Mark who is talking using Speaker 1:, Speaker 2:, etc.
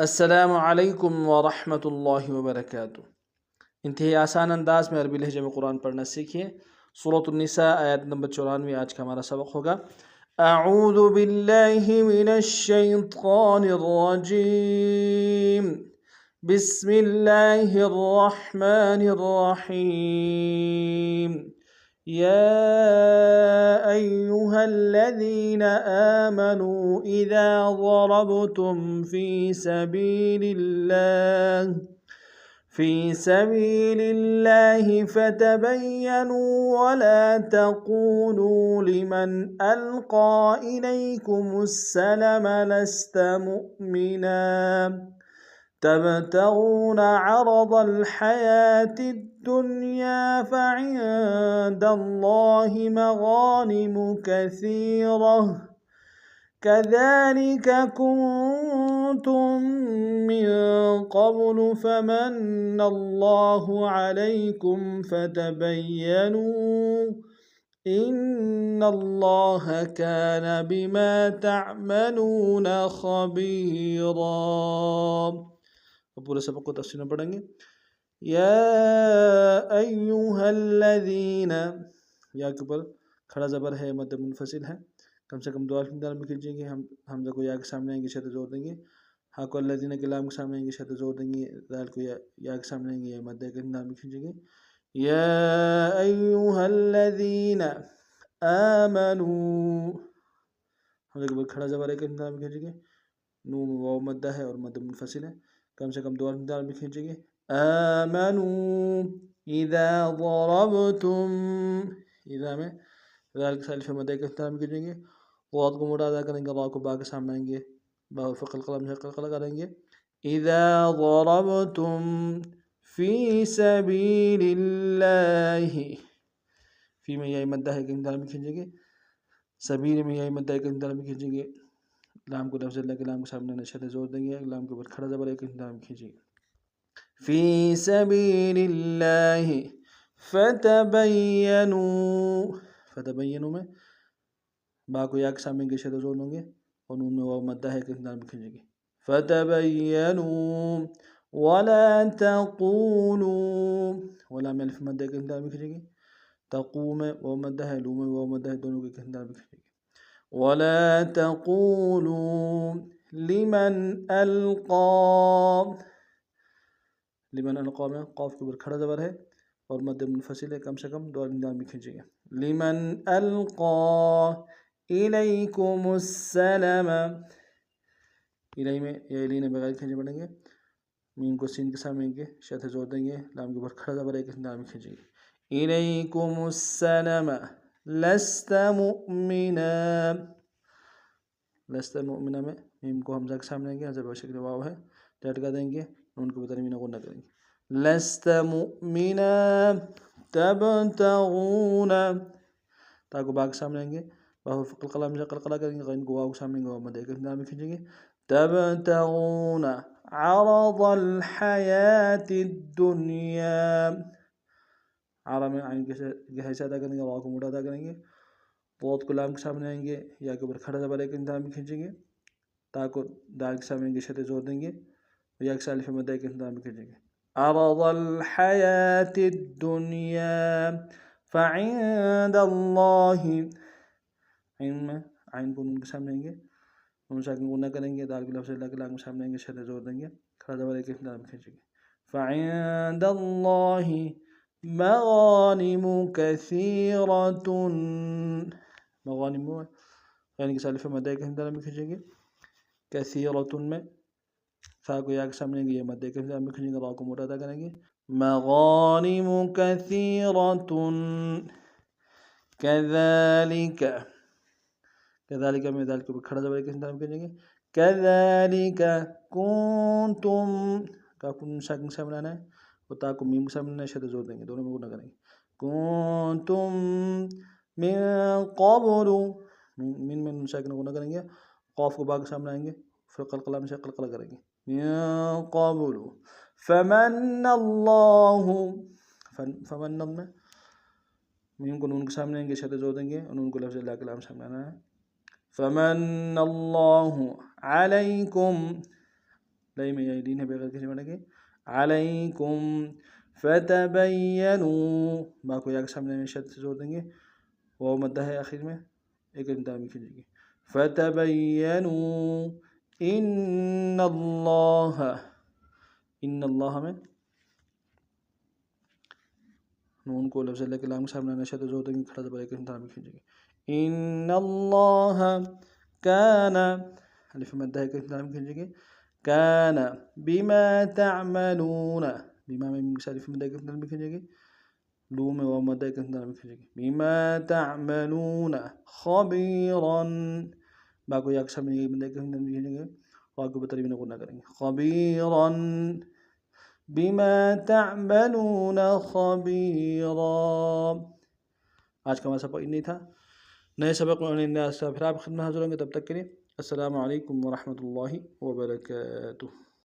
Speaker 1: السلام علیکم ورحمۃ اللہ وبرکاتہ۔ انتہائی آسان انداز میں عربی لہجے میں قرآن پڑھنا سیکھیے۔ سورۃ النساء آیت نمبر 94 آج کا ہمارا سبق ہوگا۔ اعوذ باللہ من الشیطان الرجیم، بسم اللہ الرحمن الرحیم۔ یا ایہا الذین آمنوا اذا ضربتم فی سبیل اللہ فتبینوا ولا تقولوا لمن القى الیکم السلام لست مؤمنا تبتغون عرض الحياة الدنيا فعند الله مغانم كثيرة كذلك كنتم من قبل فمن الله عليكم فتبينوا إن الله كان بما تعملون خبيرا۔ پورے سبق کو تفصیل میں پڑھیں گے۔ یا ایہا الذین، یا کے اوپر کھڑا زبر ہے، مد منفصل ہے، کم سے کم دو الف مقدار میں کھینچیں گے۔ ہم حمزہ کو یا کے سامنے آئیں گے، شد زور دیں گے۔ ہا کو الذین کے لام کے سامنے آئیں گے، شد زور دیں گے۔ دال کو یا کے سامنے آئیں گے، مد کے مقدار میں کھینچیں گے۔ یا ایہا الذین آمنوا، حمزہ کے اوپر کھڑا زبر ہے، کے مقدار میں کھینچیں گے۔ نون واو مدہ ہے اور مد منفصل ہے، کم سے کم دو الف مقدار میں کھینچیں گے۔ آمنوا اذا ضربتم، اذا میں ذال کے سالف مدہ کے مقدار میں کھینچیں گے۔ غاد کو موڑا ادا کریں گے، را کو با کے سامنے آئیں گے، با فقل قلم سے قلقلہ کریں گے۔ اذا ضربتم فی سبیل اللہ، فی میں یا مدہ ہے کے مقدار میں کھینچیں گے، سبیل میں یا مدہ کے مقدار میں کھینچیں گے۔ لام کو لفظ اللہ کے لام کے سامنے نشد زور دیں گے، لام کے اوپر کھڑا زبر ہے کے مقدار میں کھینچیں گے۔ فی سبیل اللہ فتبینوا، فتبینوا میں با کو یا کے سامنے گے، شد زور دیں گے، اور نون میں واو مدہ ہے کے مقدار میں کھینچیں گے۔ فتبینوا ولا تقولوا، ولا میں الف مدہ کے مقدار میں کھینچیں گے۔ تقو میں واو مدہ ہے، لو میں واو مدہ ہے، دونوں کے مقدار میں کھینچیں گے۔ ولا تقولوا لمن القى، لمن القى میں قاف کے اوپر کھڑا زبر ہے اور مد منفصل ہے، کم سے کم دو الف مقدار میں کھینچیں گے۔ لمن القى الیکم السلام، الی میں یا الی نے بغیر کھینچے پڑیں گے، میم کو سین کے سامنے گے، شد زور دیں گے، لام کے اوپر کھڑا زبر ہے کے مقدار میں کھینچیں گے۔ الیکم السلام لست مؤمنا، لست مؤمنا میں میم کو حمزہ کے سامنے گے، حمزہ بشکل واو ہے، جھٹکا دیں گے، نون کو تنوین غنہ کریں گے۔ لست مؤمنا تبتغون، تا کو با کے سامنے آئیں گے، با فقل قلم سے قلقلہ کریں گے، غین کو واو کے سامنے گے، واو مدہ کے مقدار میں کھینچیں گے۔ تبتغون عرض الحیاة الدنیا، عرا میں عین کے حیث ادا کریں گے، واو کو موڑا ادا کریں گے، ضاد کو لام کے سامنے آئیں گے، یا کے اوپر کھڑا زبر ہے کے مقدار میں کھینچیں گے۔ تا کو دال کے سامنے گے، شد زور دیں گے، یا کے سالف مدہ کے مقدار میں کھینچیں گے۔ عرض الحیاة الدنیا فعند اللہ، عین میں عین کو نون کے سامنے آئیں گے، نون ساکن غنہ کریں گے، دال کے لفظ اللہ کے لام کے سامنے آئیں گے، شد زور دیں گے، کھڑا زبر ہے کے مقدار میں کھینچیں گے۔ فعند اللہ مغانم کثیرۃ، مغانم یعنی کہ سالف مدہ کے مقدار میں کھینچیں گے۔ کثیرۃ میں فا کو یا کے سامنے گے، یہ مدہ کے مقدار میں کھینچیں گے، را کو موٹا ادا کریں گے۔ مغانم کثیرۃ کذالک، کذالک میں دال کے اوپر کھڑا زبر کے مقدار میں کھینچیں گے۔ کذالک کنتم، کا کو ساکن کے سامنے آنا ہے، اور تا کو میم کے سامنے آنا ہے، شد زور دیں گے، دونوں میں گنہ کریں گے۔ کنتم من قبل، من میں نون ساکن غنہ کریں گے، قاف کو با کے سامنے آئیں گے، پھر قلقلہ میں سے قلقلہ کریں گے۔ من قبل فمن اللہ، فمن میں میم کو نون کے سامنے آئیں گے، شد زور دیں گے، اور نون کو لفظ اللہ کے لام سامنے آنا ہے۔ فمن اللہ علیکم، لئی میں یہ لین ہے بغیر کسی پڑھیں گے علیکم فتبینوا با کو یا کے سامنے میں شد سے زور دیں گے واو مدہ ہے آخر میں ایک انتہا میں کھینچیں گے فتبینوا ان اللہ میں نون کو لفظ اللہ کے لام کے سامنے شد زور دیں گے کھڑا زبر ایک انتہا میں کھینچیں گے ان اللہ کان الف مدہ ہے ایک انتہا میں کھینچیں گے کان بما تعملون بما میں الف مدہ ایک انتہا میں کھینچیں گے لو میں واو مدہ ایک انتہا میں کھینچیں گے بما تعملون خبیرا با کو یا کے سامنے یہ مدہ ایک انتہا میں کھینچیں گے واو کو بطری میں نہ کریں گے خبیرا بما تعملون خبیرا. آج کا ہمارا سبق نہیں تھا. نئے سبق میں پھر آپ خدمت حاضر ہوں گے. تب تک کے لیے السلام علیکم ورحمۃ اللہ وبرکاتہ.